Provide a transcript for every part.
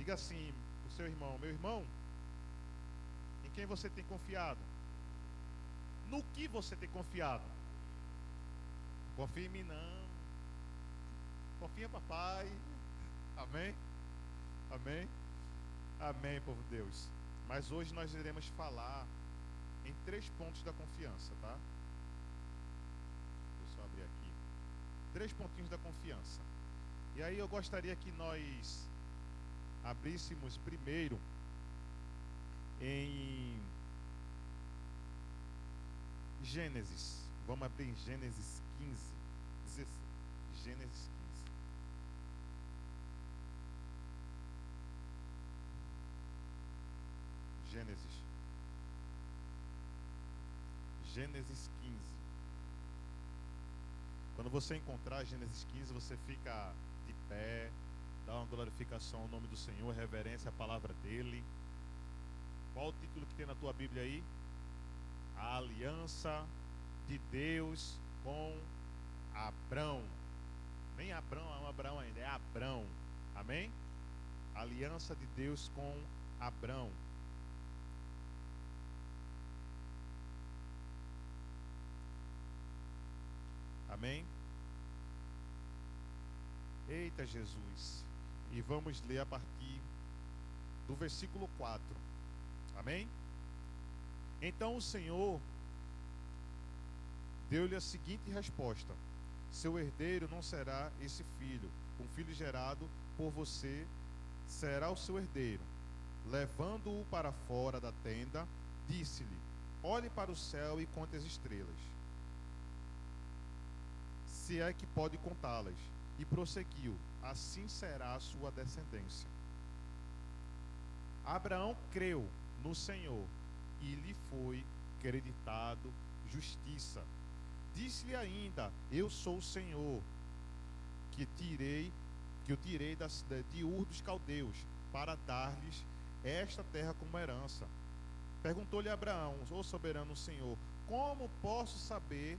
Diga assim para o seu irmão: meu irmão, em quem você tem confiado? No que você tem confiado? Confia em mim não. Confia em papai. Amém? Amém? Amém, povo de Deus. Mas hoje nós iremos falar em 3 pontos da confiança, tá? Deixa eu só abrir aqui. 3 pontinhos da confiança. E aí eu gostaria que nós abríssemos primeiro em Gênesis. Vamos abrir em Gênesis 15. Gênesis 15. Gênesis 15. Quando você encontrar Gênesis 15, você fica de pé, dá uma glorificação ao nome do Senhor, reverência à palavra dele. Qual o título que tem na tua Bíblia aí? A aliança de Deus com Abrão. Nem Abrão ainda, é Abrão. Amém? Aliança de Deus com Abrão. Amém? Eita Jesus. E vamos ler a partir do versículo 4. Amém? Então o Senhor deu-lhe a seguinte resposta: seu herdeiro não será esse filho, um filho gerado por você será o seu herdeiro. Levando-o para fora da tenda, disse-lhe: olhe para o céu e conte as estrelas, se é que pode contá-las. E prosseguiu: assim será a sua descendência. Abraão creu no Senhor e lhe foi creditado justiça. Disse-lhe ainda: eu sou o Senhor que o tirei de Ur dos Caldeus para dar-lhes esta terra como herança. Perguntou-lhe Abraão: ó soberano Senhor, como posso saber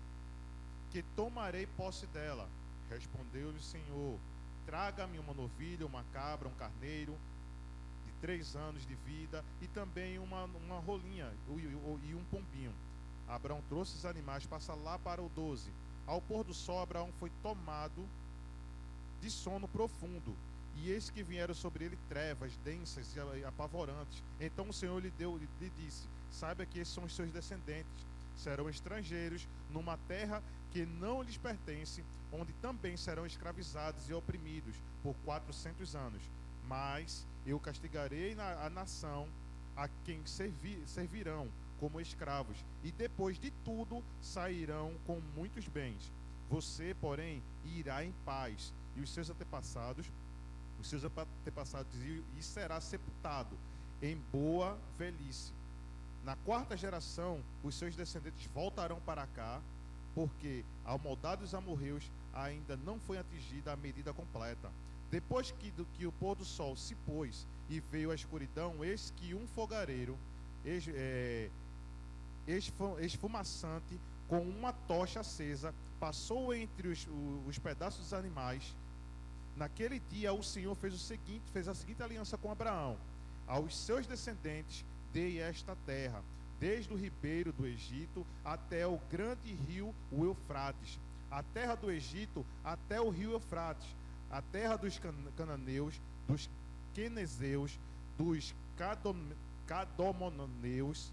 que tomarei posse dela? Respondeu-lhe o Senhor: traga-me uma novilha, uma cabra, um carneiro de 3 anos de vida e também uma rolinha e um pombinho. Abraão trouxe os animais, passa lá para o 12. Ao pôr do sol, Abraão foi tomado de sono profundo, e eis que vieram sobre ele trevas densas e apavorantes. Então o Senhor lhe disse: saiba que esses são os seus descendentes, serão estrangeiros numa terra que não lhes pertence, onde também serão escravizados e oprimidos por 400 anos. Mas eu castigarei a nação a quem servirão como escravos, e depois de tudo sairão com muitos bens. Você, porém, irá em paz, e os seus antepassados e será sepultado em boa velhice. Na 4ª geração, os seus descendentes voltarão para cá, porque a maldade dos amorreus ainda não foi atingida a medida completa. Depois que o pôr do sol se pôs e veio a escuridão, eis que um fogareiro esfumaçante com uma tocha acesa passou entre os pedaços dos animais. Naquele dia o Senhor fez a seguinte aliança com Abraão: aos seus descendentes dei esta terra, desde o ribeiro do Egito até o grande rio, o Eufrates, a terra do Egito até o rio Eufrates, a terra dos cananeus, dos quenezeus, dos cadomoneus,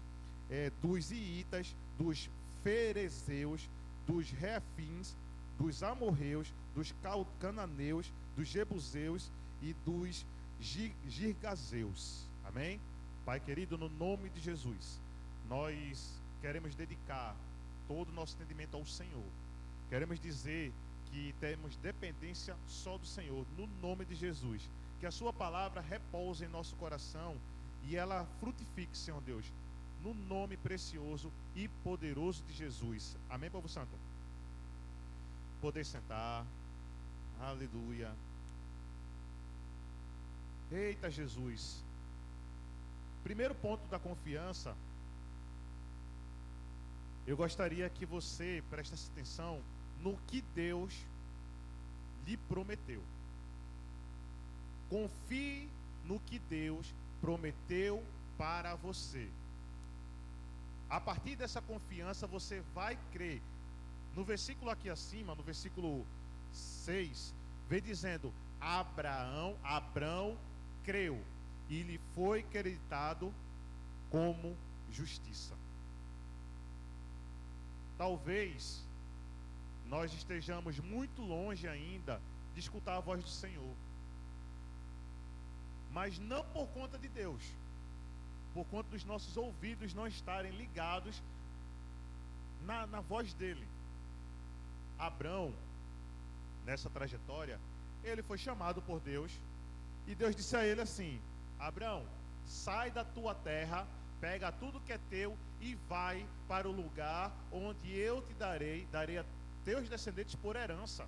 dos iitas, dos ferezeus, dos reafins, dos amorreus, dos cananeus, dos jebuseus e dos girgazeus. Amém? Pai querido, no nome de Jesus, nós queremos dedicar todo o nosso entendimento ao Senhor. Queremos dizer que temos dependência só do Senhor, no nome de Jesus. Que a sua palavra repouse em nosso coração e ela frutifique, Senhor Deus, no nome precioso e poderoso de Jesus. Amém, povo santo? Poder sentar. Aleluia. Eita Jesus. Primeiro ponto da confiança. Eu gostaria que você prestasse atenção no que Deus lhe prometeu. Confie no que Deus prometeu para você. A partir dessa confiança você vai crer. No versículo aqui acima, no versículo 6, vem dizendo: Abrão creu e lhe foi acreditado como justiça. Talvez nós estejamos muito longe ainda de escutar a voz do Senhor, mas não por conta de Deus, por conta dos nossos ouvidos não estarem ligados na voz dele. Abrão, nessa trajetória, ele foi chamado por Deus, e Deus disse a ele assim: Abrão, sai da tua terra, pega tudo que é teu e vai para o lugar onde eu te darei a teus descendentes por herança.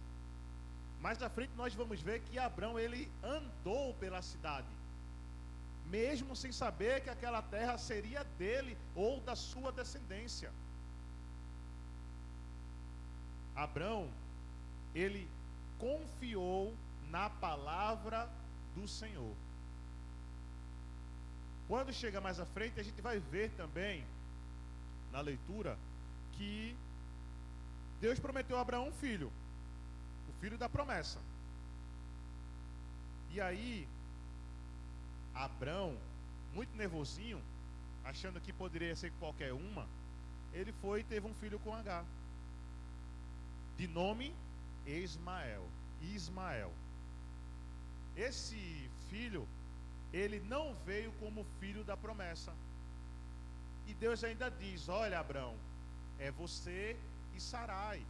Mais à frente nós vamos ver que Abrão, ele andou pela cidade, mesmo sem saber que aquela terra seria dele ou da sua descendência. Abrão, ele confiou na palavra do Senhor. Quando chega mais à frente, a gente vai ver também, na leitura, que Deus prometeu a Abraão um filho, o filho da promessa. E aí, Abrão, muito nervosinho, achando que poderia ser qualquer uma, ele foi e teve um filho com Agar, de nome Ismael. Esse filho, ele não veio como filho da promessa. E Deus ainda diz: olha, Abrão, é você e Sarai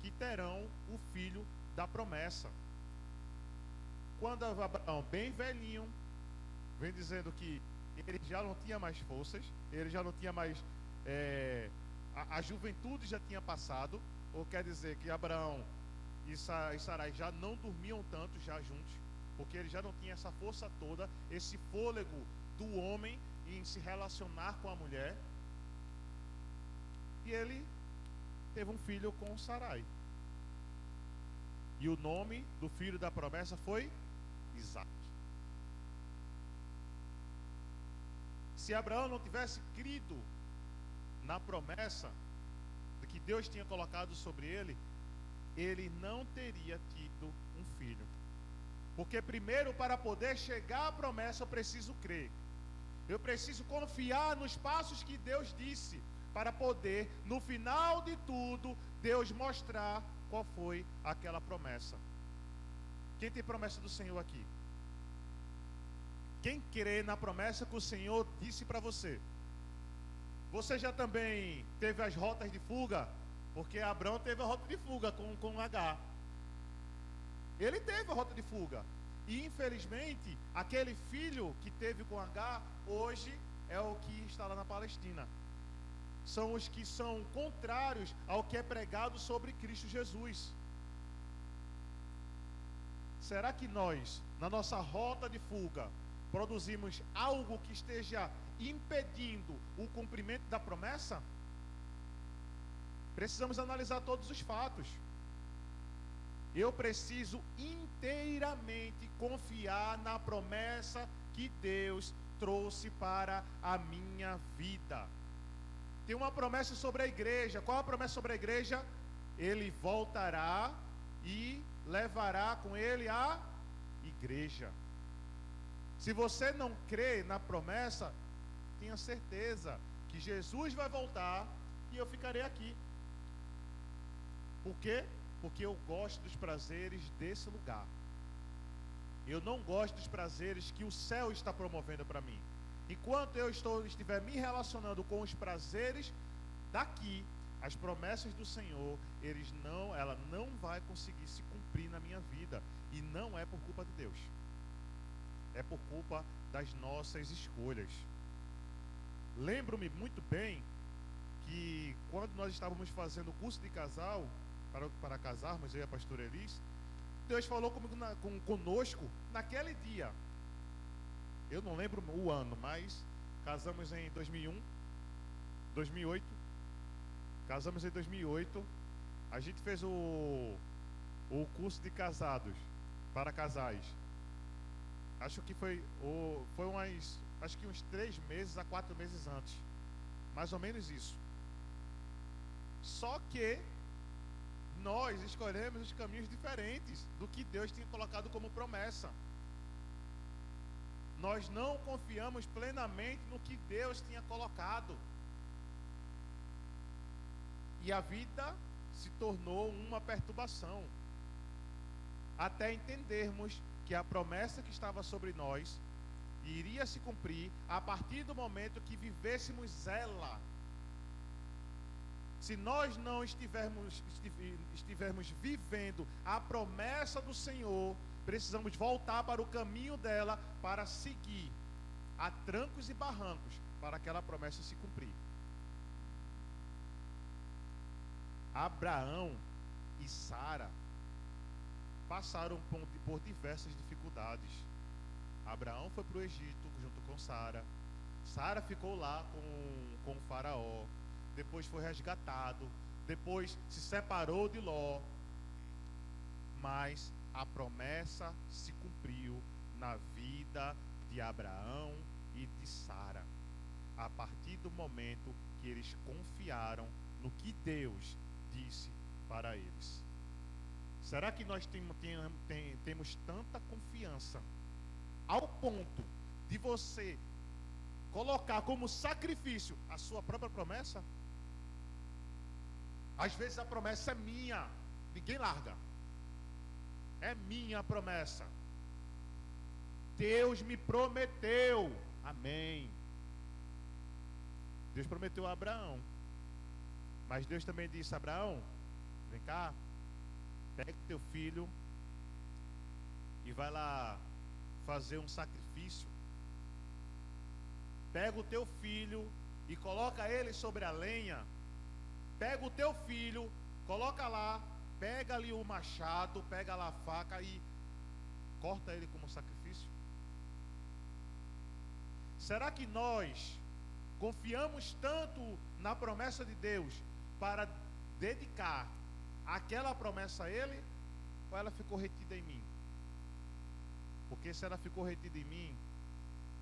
que terão o filho da promessa. Quando Abraão, bem velhinho, vem dizendo que ele já não tinha mais forças, ele já não tinha mais, a juventude já tinha passado, ou quer dizer que Abraão e Sarai já não dormiam tanto já juntos, porque ele já não tinha essa força toda, esse fôlego do homem em se relacionar com a mulher. E ele teve um filho com Sarai. E o nome do filho da promessa foi Isaac. Se Abraão não tivesse crido na promessa que Deus tinha colocado sobre ele, ele não teria tido um filho. Porque primeiro, para poder chegar à promessa, eu preciso crer. Eu preciso confiar nos passos que Deus disse, para poder, no final de tudo, Deus mostrar qual foi aquela promessa. Quem tem promessa do Senhor aqui? Quem crê na promessa que o Senhor disse para você? Você já também teve as rotas de fuga? Porque Abrão teve a rota de fuga com Agar. Ele teve a rota de fuga. E infelizmente, aquele filho que teve com Agar, hoje é o que está lá na Palestina. São os que são contrários ao que é pregado sobre Cristo Jesus. Será que nós, na nossa rota de fuga, produzimos algo que esteja impedindo o cumprimento da promessa? Precisamos analisar todos os fatos. Eu preciso inteiramente confiar na promessa que Deus trouxe para a minha vida. Tem uma promessa sobre a igreja. Qual a promessa sobre a igreja? Ele voltará e levará com ele a igreja. Se você não crê na promessa, tenha certeza que Jesus vai voltar e eu ficarei aqui. Por quê? Porque eu gosto dos prazeres desse lugar. Eu não gosto dos prazeres que o céu está promovendo para mim. Enquanto eu estiver me relacionando com os prazeres daqui, as promessas do Senhor, ela não vai conseguir se cumprir na minha vida. E não é por culpa de Deus. É por culpa das nossas escolhas. Lembro-me muito bem que quando nós estávamos fazendo o curso de casal, para casarmos, eu e a pastora Elis, Deus falou conosco naquele dia. Eu não lembro o ano, mas casamos em 2008. Casamos em 2008. A gente fez o curso de casados, para casais. Acho que acho que uns 3 meses a 4 meses antes. Mais ou menos isso. Só que nós escolhemos os caminhos diferentes do que Deus tinha colocado como promessa. Nós não confiamos plenamente no que Deus tinha colocado. E a vida se tornou uma perturbação. Até entendermos que a promessa que estava sobre nós iria se cumprir a partir do momento que vivêssemos ela. Se nós não estivermos vivendo a promessa do Senhor, precisamos voltar para o caminho dela para seguir a trancos e barrancos para aquela promessa se cumprir. Abraão e Sara passaram por diversas dificuldades. Abraão foi para o Egito junto com Sara. Sara ficou lá com o faraó. Depois foi resgatado. Depois se separou de Ló. Mas a promessa se cumpriu na vida de Abraão e de Sara, a partir do momento que eles confiaram no que Deus disse para eles. Será que nós temos tanta confiança ao ponto de você colocar como sacrifício a sua própria promessa? Às vezes a promessa é minha, ninguém larga. É minha promessa. Deus me prometeu. Amém. Deus prometeu a Abraão. Mas Deus também disse: Abraão, vem cá, pega o teu filho e vai lá fazer um sacrifício. Pega o teu filho e coloca ele sobre a lenha. Pega o teu filho, coloca lá, pega ali o machado, pega lá a faca e corta ele como sacrifício. Será que nós confiamos tanto na promessa de Deus para dedicar aquela promessa a Ele, ou ela ficou retida em mim? Porque se ela ficou retida em mim,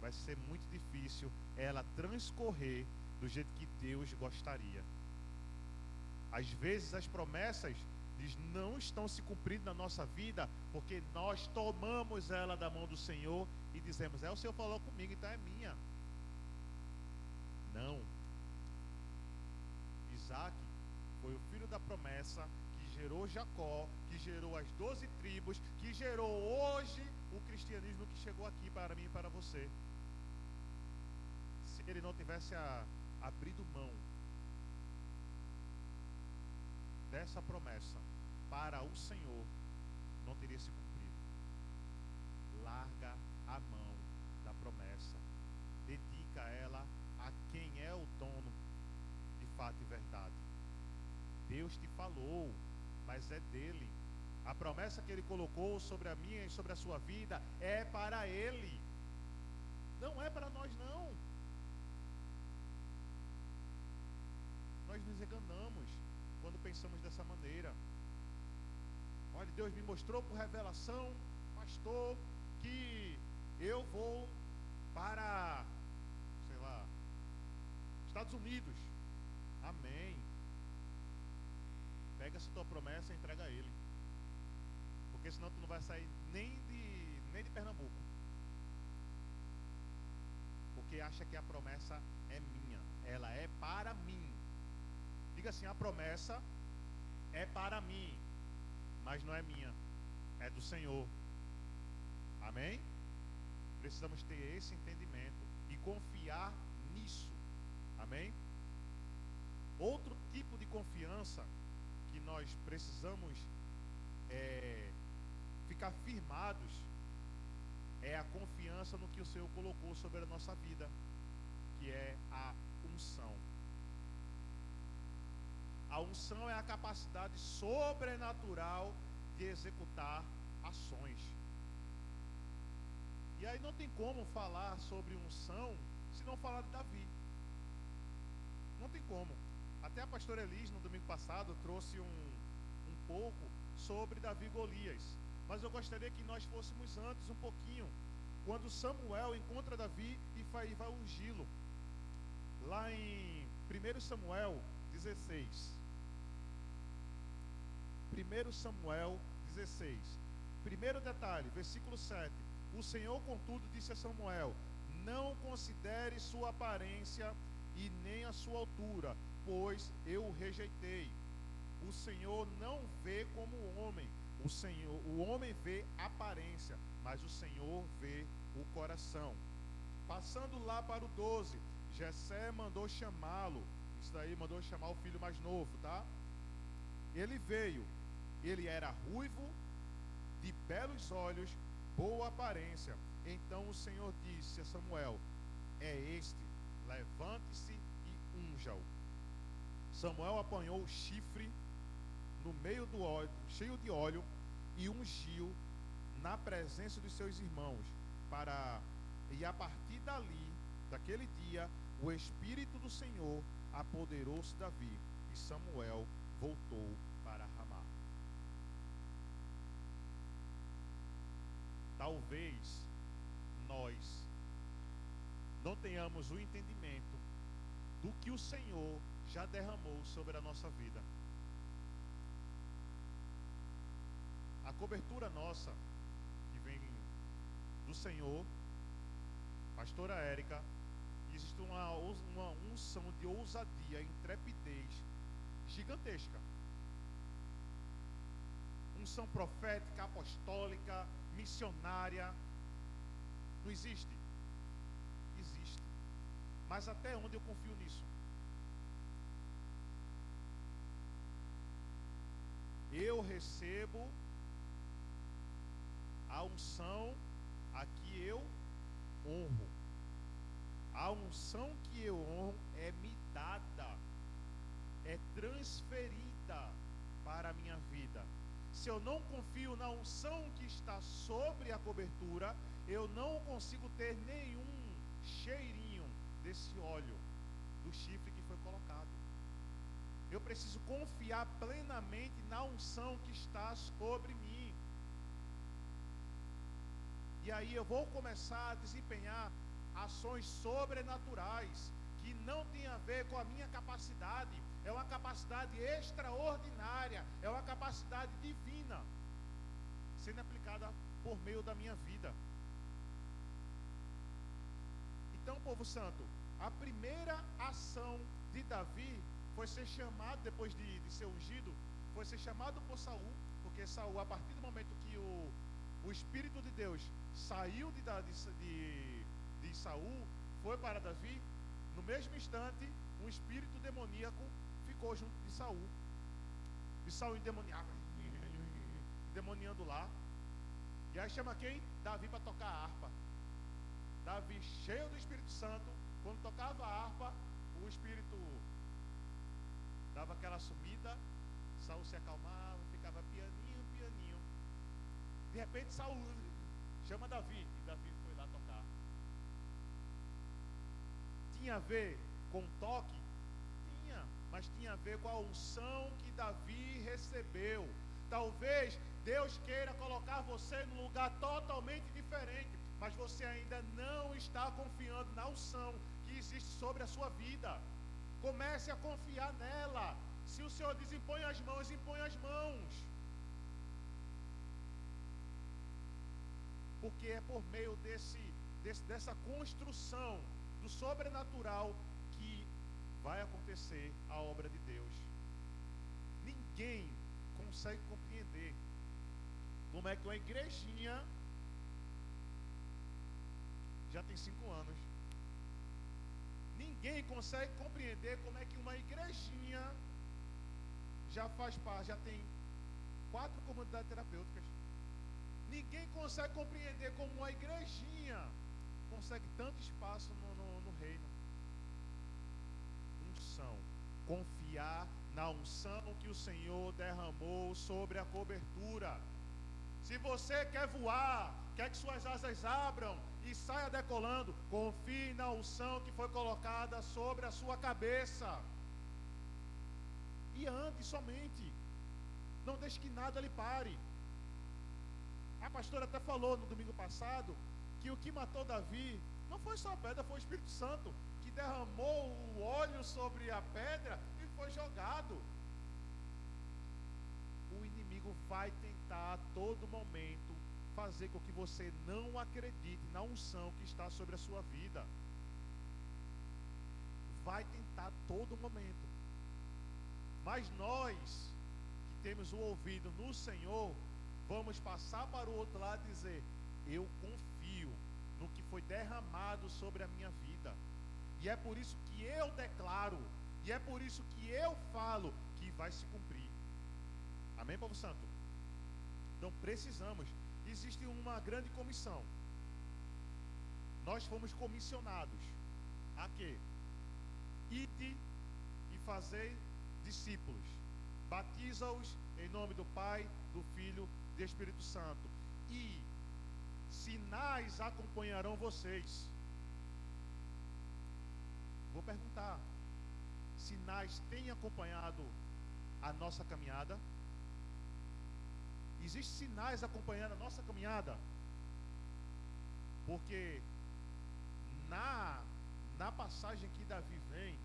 vai ser muito difícil ela transcorrer do jeito que Deus gostaria. Às vezes as promessas não estão se cumprindo na nossa vida porque nós tomamos ela da mão do Senhor e dizemos: o Senhor falou comigo, então é minha. Não. Isaac foi o filho da promessa que gerou Jacó, que gerou as 12 tribos, que gerou hoje o cristianismo que chegou aqui para mim e para você. Se ele não tivesse abrido mão dessa promessa para o Senhor, não teria se cumprido. Larga a mão da promessa, dedica ela a quem é o dono de fato e verdade. Deus te falou, mas é dele. A promessa que ele colocou sobre a minha e sobre a sua vida é para ele, não é para nós não. Nós nos enganamos quando pensamos dessa maneira. Olha, Deus me mostrou por revelação, pastor, que eu vou para, sei lá, Estados Unidos. Amém. Pega essa tua promessa e entrega a Ele. Porque senão tu não vai sair nem de Pernambuco. Porque acha que a promessa é minha. Ela é para mim. Diga assim: a promessa é para mim, mas não é minha, é do Senhor. Amém? Precisamos ter esse entendimento e confiar nisso. Amém? Outro tipo de confiança que nós precisamos ficar firmados é a confiança no que o Senhor colocou sobre a nossa vida, que é a unção. A unção é a capacidade sobrenatural de executar ações. E aí não tem como falar sobre unção se não falar de Davi. Não tem como. Até a pastora Elis, no domingo passado, trouxe um pouco sobre Davi e Golias. Mas eu gostaria que nós fôssemos antes um pouquinho, quando Samuel encontra Davi e vai ungí-lo. Lá em 1 Samuel 16. 1 Samuel 16. Primeiro detalhe, versículo 7. O Senhor, contudo, disse a Samuel: não considere sua aparência e nem a sua altura, pois eu o rejeitei. O Senhor não vê como o homem. O homem vê aparência, mas o Senhor vê o coração. Passando lá para o 12, Jessé mandou chamá-lo. Isso daí mandou chamar o filho mais novo, tá? Ele veio. Ele era ruivo, de belos olhos, boa aparência. Então o Senhor disse a Samuel: é este, levante-se e unja-o. Samuel apanhou o chifre no meio do óleo, cheio de óleo, e ungiu na presença dos seus irmãos. E a partir dali, daquele dia, o Espírito do Senhor apoderou-se de Davi, e Samuel voltou para Ramá. Talvez nós não tenhamos o entendimento do que o Senhor já derramou sobre a nossa vida. A cobertura nossa, que vem do Senhor, pastora Érica, existe uma unção de ousadia, intrepidez gigantesca. Unção profética, apostólica, missionária. Não existe? Existe. Mas até onde eu confio nisso? Eu recebo a unção a que eu honro. A unção que eu honro é me dada, é transferida para a minha vida. Se eu não confio na unção que está sobre a cobertura, eu não consigo ter nenhum cheirinho desse óleo, do chifre que foi colocado. Eu preciso confiar plenamente na unção que está sobre mim. E aí eu vou começar a desempenhar ações sobrenaturais, que não tem a ver com a minha capacidade. É uma capacidade extraordinária, é uma capacidade divina, sendo aplicada por meio da minha vida. Então, povo santo, a primeira ação de Davi foi ser chamado, depois de ser ungido, foi ser chamado por Saul, porque Saul, a partir do momento que o Espírito de Deus saiu de Saul, foi para Davi, no mesmo instante, um espírito demoníaco ficou junto de Saul. E Saul endemoniava, demoniando lá. E aí chama quem? Davi para tocar a harpa. Davi, cheio do Espírito Santo, quando tocava a harpa, o Espírito dava aquela sumida, Saul se acalmava, ficava pianinho, pianinho. De repente Saul chama Davi, e Davi foi lá tocar. Tinha a ver com toque? Tinha, mas tinha a ver com a unção que Davi recebeu. Talvez Deus queira colocar você num lugar totalmente diferente, mas você ainda não está confiando na unção que existe sobre a sua vida. Comece a confiar nela. Se o Senhor diz impõe as mãos, impõe as mãos. Porque é por meio dessa construção do sobrenatural que vai acontecer a obra de Deus. Ninguém consegue compreender como é que uma igrejinha já tem 5 anos. Ninguém consegue compreender como é que uma igrejinha já faz parte, já tem 4 comunidades terapêuticas. Ninguém consegue compreender como uma igrejinha consegue tanto espaço no reino. Unção. Confiar na unção que o Senhor derramou sobre a cobertura. Se você quer voar, quer que suas asas abram e saia decolando, confie na unção que foi colocada sobre a sua cabeça. E ande somente. Não deixe que nada lhe pare. A pastora até falou no domingo passado que o que matou Davi não foi só a pedra, foi o Espírito Santo que derramou o óleo sobre a pedra e foi jogado. O inimigo vai tentar a todo momento fazer com que você não acredite na unção que está sobre a sua vida. Vai tentar a todo momento. Mas nós, que temos o ouvido no Senhor, vamos passar para o outro lado e dizer: eu confio no que foi derramado sobre a minha vida. E é por isso que eu declaro, e é por isso que eu falo que vai se cumprir. Amém, povo santo? Então precisamos. Existe uma grande comissão. Nós fomos comissionados a quê? Ide e fazei discípulos. Batiza-os em nome do Pai, do Filho e do Espírito Santo. E sinais acompanharão vocês. Vou perguntar: sinais têm acompanhado a nossa caminhada? Existem sinais acompanhando a nossa caminhada? Porque na passagem que Davi vem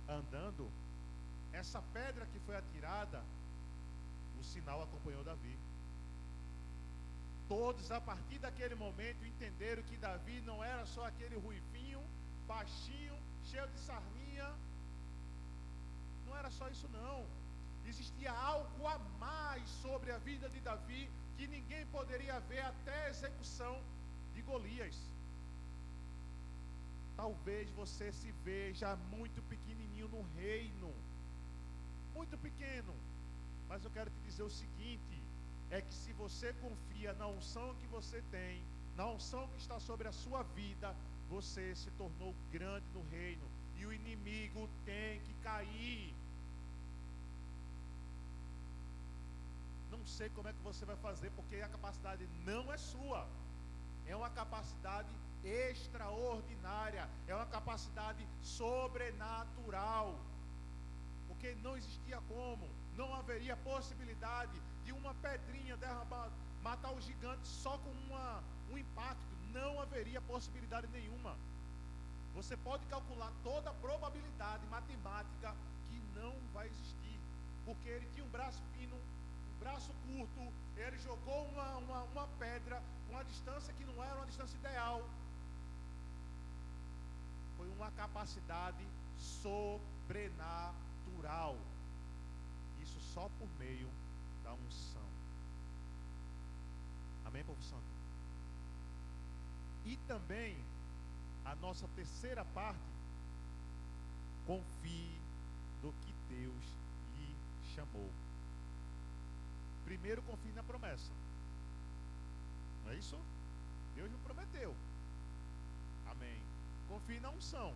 andando, essa pedra que foi atirada, o sinal acompanhou Davi. Todos a partir daquele momento entenderam que Davi não era só aquele ruivinho, baixinho, cheio de sarninha. Não era só isso não. Existia algo a mais sobre a vida de Davi que ninguém poderia ver até a execução de Golias. Talvez você se veja muito pequenininho no reino, muito pequeno, mas eu quero te dizer o seguinte: é que se você confia na unção que você tem, na unção que está sobre a sua vida, você se tornou grande no reino, e o inimigo tem que cair. Não sei como é que você vai fazer, porque a capacidade não é sua, é uma capacidade extraordinária, é uma capacidade sobrenatural, porque não existia como, não haveria possibilidade de uma pedrinha derramar, matar o gigante só com um impacto, não haveria possibilidade nenhuma. Você pode calcular toda a probabilidade matemática que não vai existir, porque ele tinha um braço fino, braço curto, ele jogou uma pedra com uma distância que não era uma distância ideal. Foi uma capacidade sobrenatural. Isso só por meio da unção. Amém, povo santo? E também a nossa terceira parte: confie no que Deus lhe chamou. Primeiro, confie na promessa. Não é isso? Deus me prometeu. Amém. Confie na unção, o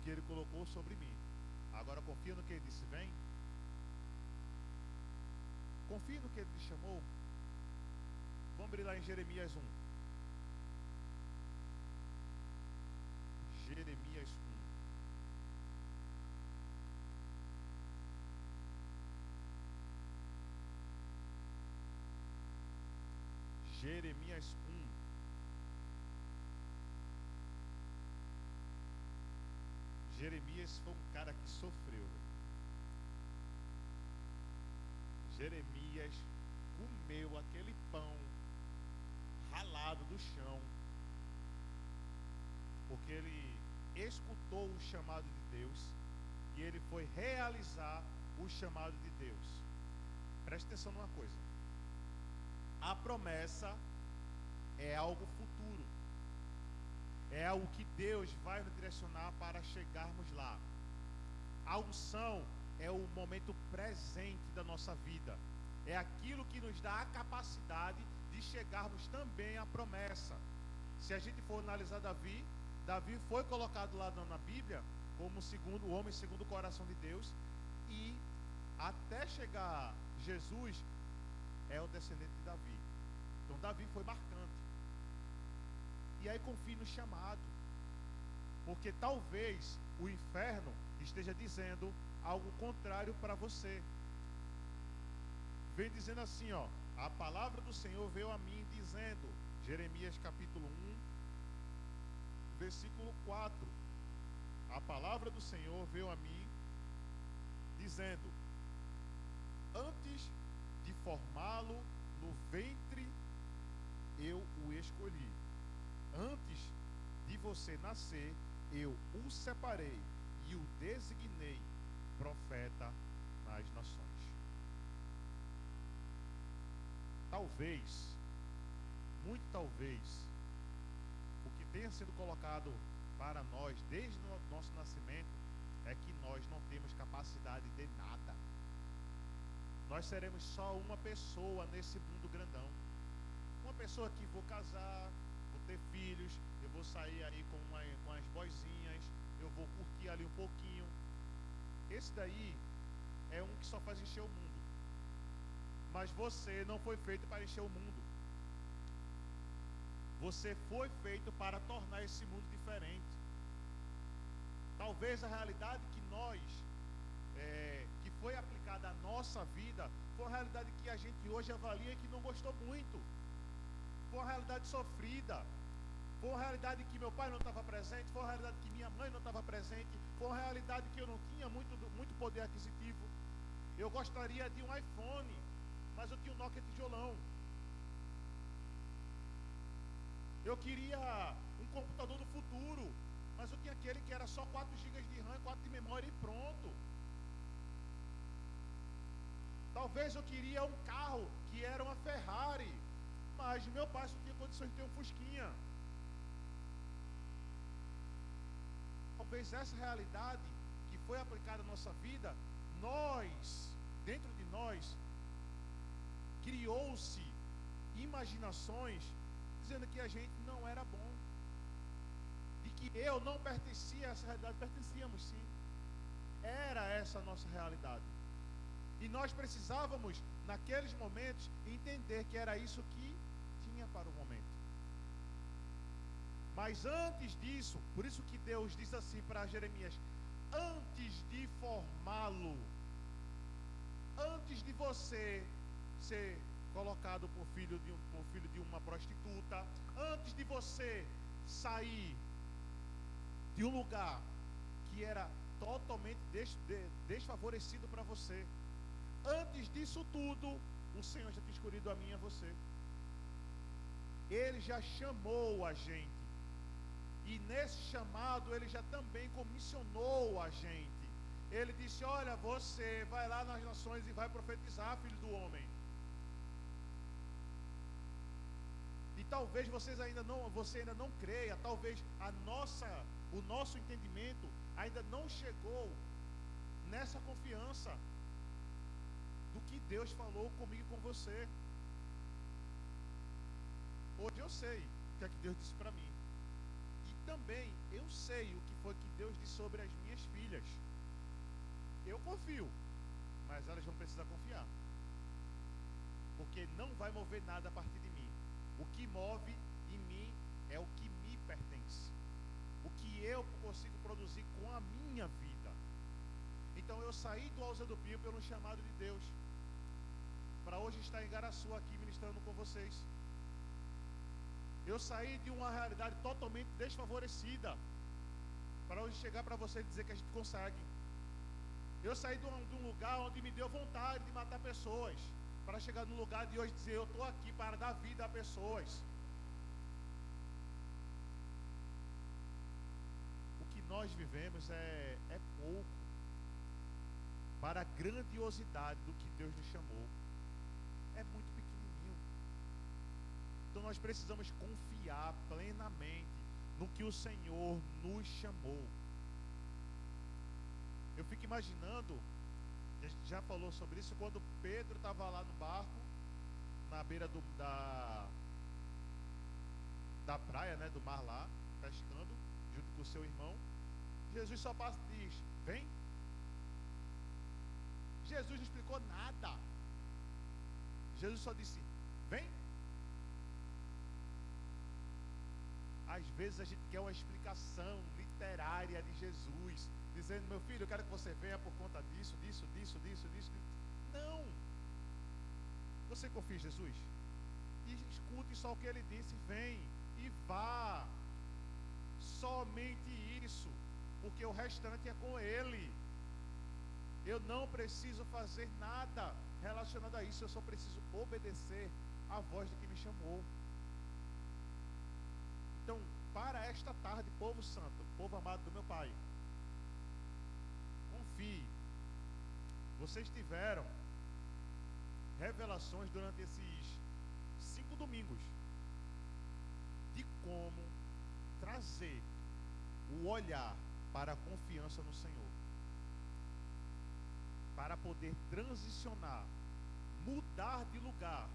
que Ele colocou sobre mim. Agora confia no que Ele disse: vem. Confie no que Ele lhe chamou. Vamos abrir lá em Jeremias 1. Jeremias 1. Jeremias 1. Jeremias foi um cara que sofreu. Jeremias comeu aquele pão ralado do chão, porque ele escutou o chamado de Deus e ele foi realizar o chamado de Deus. Preste atenção numa coisa: a promessa é algo futuro, é algo que Deus vai nos direcionar para chegarmos lá. A unção é o momento presente da nossa vida, é aquilo que nos dá a capacidade de chegarmos também à promessa. Se a gente for analisar Davi foi colocado lá na Bíblia como o homem segundo o coração de Deus, e até chegar Jesus é o descendente de Davi. Então Davi foi marcante. E aí confie no chamado, porque talvez o inferno esteja dizendo algo contrário para você. Vem dizendo assim, ó: a palavra do Senhor veio a mim dizendo, Jeremias capítulo 1, versículo 4. A palavra do Senhor veio a mim dizendo: antes de formá-lo no ventre, eu o escolhi. Antes de você nascer, eu o separei e o designei profeta nas nações. Talvez, muito talvez, o que tenha sido colocado para nós desde o nosso nascimento é que nós não temos capacidade de nada. Nós seremos só uma pessoa nesse mundo grandão. Uma pessoa que vou casar, vou ter filhos, eu vou sair aí com as boizinhas, eu vou curtir ali um pouquinho. Esse daí é um que só faz encher o mundo. Mas você não foi feito para encher o mundo. Você foi feito para tornar esse mundo diferente. Talvez a realidade que que foi aplicada à nossa vida, foi uma realidade que a gente hoje avalia que não gostou muito. Foi uma realidade sofrida. Foi uma realidade que meu pai não estava presente. Foi uma realidade que minha mãe não estava presente. Foi uma realidade que eu não tinha muito poder aquisitivo. Eu gostaria de um iPhone, mas eu tinha um Nokia tijolão. Eu queria um computador do futuro, mas eu tinha aquele que era só 4 GB de RAM, 4 de memória e pronto. Talvez eu queria um carro que era uma Ferrari, mas meu pai só tinha condições de ter um Fusquinha. Talvez essa realidade que foi aplicada à nossa vida, dentro de nós, criou-se imaginações dizendo que a gente não era bom, de que eu não pertencia a essa realidade. Pertencíamos sim, era essa a nossa realidade, e nós precisávamos naqueles momentos entender que era isso que tinha para o momento. Mas antes disso, por isso que Deus diz assim para Jeremias: antes de formá-lo, antes de você ser colocado por filho de uma prostituta, antes de você sair de um lugar que era totalmente desfavorecido para você, antes disso tudo, o Senhor já tinha escolhido a mim e a você. Ele já chamou a gente, e nesse chamado Ele já também comissionou a gente. Ele disse: olha, você vai lá nas nações e vai profetizar, filho do homem. E talvez você ainda não creia, talvez o nosso entendimento ainda não chegou nessa confiança do que Deus falou comigo e com você. Hoje eu sei o que é que Deus disse para mim, e também eu sei o que foi que Deus disse sobre as minhas filhas. Eu confio, mas elas vão precisar confiar, porque não vai mover nada a partir de mim. O que move em mim é o que me pertence, o que eu consigo produzir com a minha vida. Então eu saí do Alza do Pio pelo chamado de Deus, para hoje estar em Garaçu aqui ministrando com vocês. Eu saí de uma realidade totalmente desfavorecida, para hoje chegar para você e dizer que a gente consegue. Eu saí de um lugar onde me deu vontade de matar pessoas, para chegar no lugar de hoje dizer: eu estou aqui para dar vida a pessoas. O que nós vivemos é pouco para a grandiosidade do que Deus nos chamou. É muito pequenininho. Então nós precisamos confiar plenamente no que o Senhor nos chamou. Eu fico imaginando, a gente já falou sobre isso, quando Pedro estava lá no barco, na beira da praia, né, do mar lá, pescando, junto com o seu irmão. Jesus só passa e diz: vem. Jesus não explicou nada. Jesus só disse: vem. Às vezes a gente quer uma explicação literária de Jesus, dizendo: meu filho, eu quero que você venha por conta disso. Não. Você confia em Jesus? escute só o que ele disse, vem e vá. Somente isso, porque o restante é com ele. Eu não preciso fazer nada relacionado a isso, eu só preciso obedecer à voz de quem me chamou. Então, para esta tarde, povo santo, povo amado do meu Pai, confie. Vocês tiveram revelações durante esses 5 domingos de como trazer o olhar para a confiança no Senhor, para poder transicionar, mudar de lugar.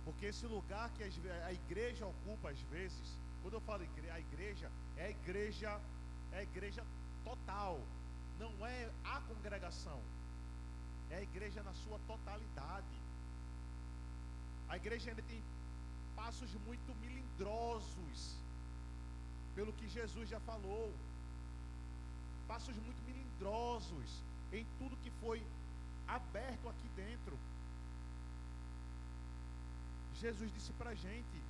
Porque esse lugar que a igreja ocupa às vezes, quando eu falo a igreja, é a igreja total, não é a congregação, é a igreja na sua totalidade. A igreja ainda tem passos muito melindrosos, pelo que Jesus já falou, passos muito melindrosos em tudo que foi aberto aqui dentro. Jesus disse para a gente: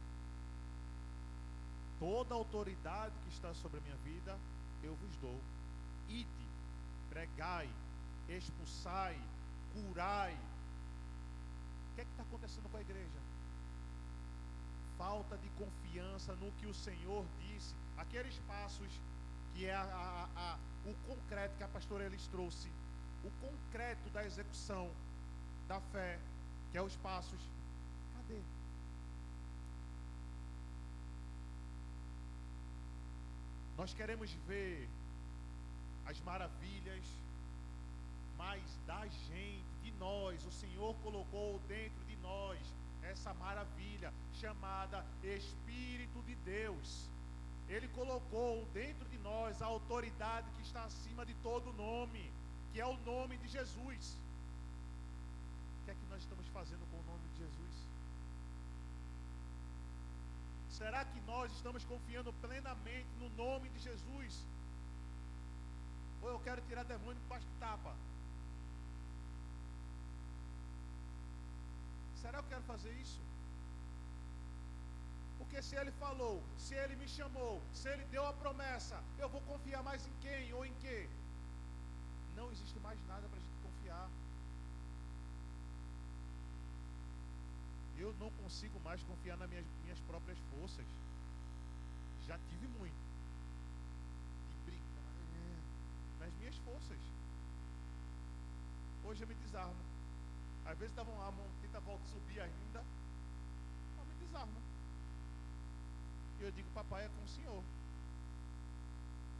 toda a autoridade que está sobre a minha vida eu vos dou. Ide, pregai, expulsai, curai. O que é que está acontecendo com a igreja? Falta de confiança no que o Senhor disse. Aqueles passos que é o concreto que a pastora Elis trouxe, o concreto da execução da fé, que é os passos. Cadê? Nós queremos ver as maravilhas, mas da gente, de nós, o Senhor colocou dentro de nós essa maravilha chamada Espírito de Deus. Ele colocou dentro de nós a autoridade que está acima de todo nome, que é o nome de Jesus. O que é que nós estamos fazendo com o nome de Jesus? Será que nós estamos confiando plenamente no nome de Jesus? Ou eu quero tirar demônio debaixo de tapa? Será que eu quero fazer isso? Porque se ele falou, se ele me chamou, se ele deu a promessa, eu vou confiar mais em quem ou em quê? Não existe mais nada para a gente confiar. Eu não consigo mais confiar nas minhas próprias forças. Já tive muito de brigar nas minhas forças. Hoje eu me desarmo. Às vezes estavam lá, tenta volta subir ainda, eu me desarmo. E eu digo: papai, é com o Senhor.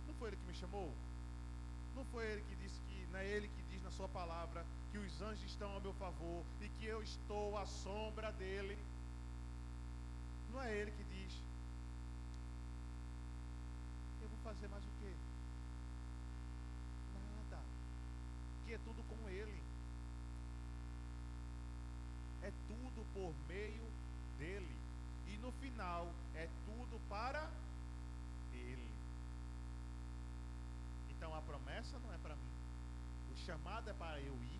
Não foi ele que me chamou? Não foi ele que disse que, não é ele que diz na sua palavra que os anjos estão ao meu favor e que eu estou à sombra dele? Não é ele que diz. Eu vou fazer mais o quê? Nada. Que é tudo com ele. É tudo por meio dele. E no final é tudo para ele. Então a promessa não é para mim. O chamado é para eu ir.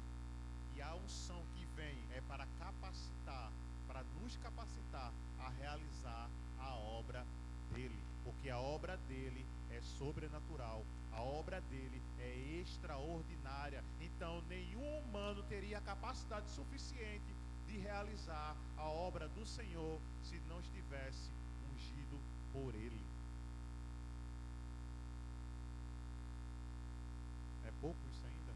E a unção que vem é para capacitar, para nos capacitar a realizar a obra dele. Porque a obra dele é sobrenatural. A obra dele é extraordinária. Então nenhum humano teria capacidade suficiente de realizar a obra do Senhor se não estivesse ungido por ele. É pouco isso ainda?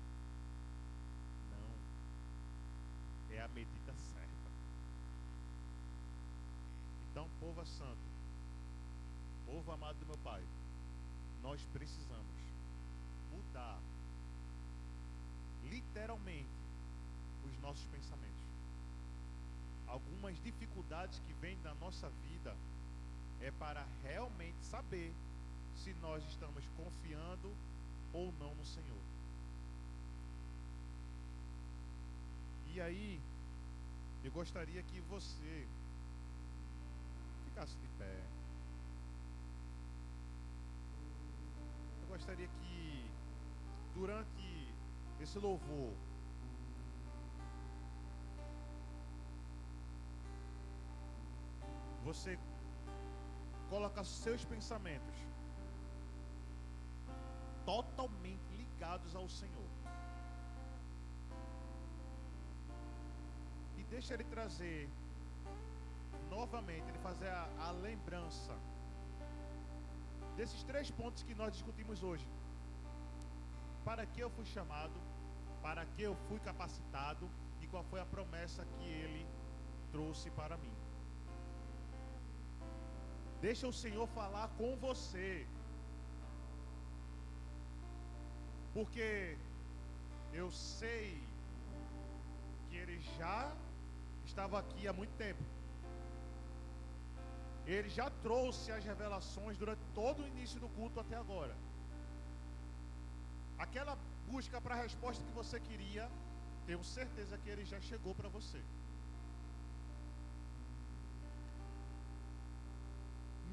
Não. É a medida certa. Então, povo santo, povo amado do meu Pai, nós precisamos mudar literalmente os nossos pensamentos. Algumas dificuldades que vêm da nossa vida é para realmente saber se nós estamos confiando ou não no Senhor. E aí, eu gostaria que você ficasse de pé. Eu gostaria que durante esse louvor você coloca seus pensamentos totalmente ligados ao Senhor. E deixa Ele trazer novamente, Ele fazer a lembrança desses 3 pontos que nós discutimos hoje. Para que eu fui chamado, para que eu fui capacitado e qual foi a promessa que Ele trouxe para mim. Deixa o Senhor falar com você. Porque eu sei que Ele já estava aqui há muito tempo. Ele já trouxe as revelações durante todo o início do culto até agora. Aquela busca para a resposta que você queria, tenho certeza que Ele já chegou para você.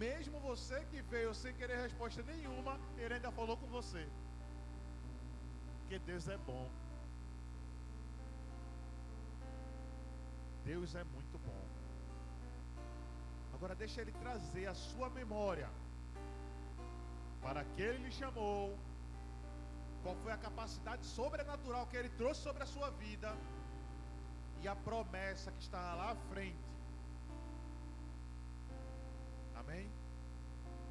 Mesmo você que veio sem querer resposta nenhuma, Ele ainda falou com você. Porque Deus é bom. Deus é muito bom. Agora deixa Ele trazer a sua memória. Para que Ele lhe chamou. Qual foi a capacidade sobrenatural que Ele trouxe sobre a sua vida. E a promessa que está lá à frente. Amém?